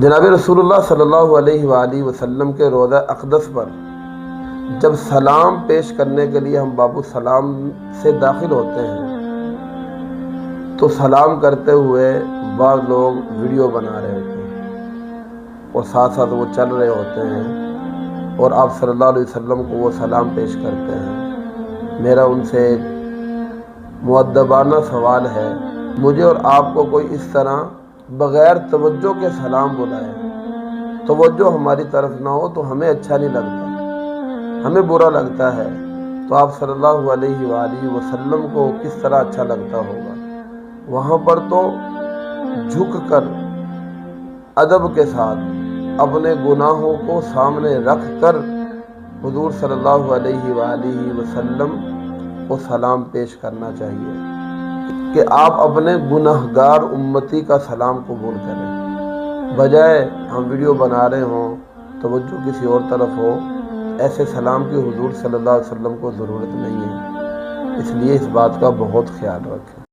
جناب رسول اللہ صلی اللہ علیہ وآلہ وسلم کے روضہ اقدس پر جب سلام پیش کرنے کے لیے ہم باب السلام سے داخل ہوتے ہیں تو سلام کرتے ہوئے بعض لوگ ویڈیو بنا رہے ہوتے ہیں اور ساتھ ساتھ وہ چل رہے ہوتے ہیں اور آپ صلی اللہ علیہ وسلم کو وہ سلام پیش کرتے ہیں۔ میرا ان سے ایک مؤدبانہ سوال ہے، مجھے اور آپ کو کوئی اس طرح بغیر توجہ کے سلام بلائے، توجہ ہماری طرف نہ ہو تو ہمیں اچھا نہیں لگتا، ہمیں برا لگتا ہے، تو آپ صلی اللہ علیہ وآلہ وسلم کو کس طرح اچھا لگتا ہوگا؟ وہاں پر تو جھک کر ادب کے ساتھ اپنے گناہوں کو سامنے رکھ کر حضور صلی اللہ علیہ وآلہ وسلم کو سلام پیش کرنا چاہیے کہ آپ اپنے گناہگار امتی کا سلام قبول کریں، بجائے ہم ویڈیو بنا رہے ہوں، توجہ کسی اور طرف ہو۔ ایسے سلام کی حضور صلی اللہ علیہ وسلم کو ضرورت نہیں ہے، اس لیے اس بات کا بہت خیال رکھیں۔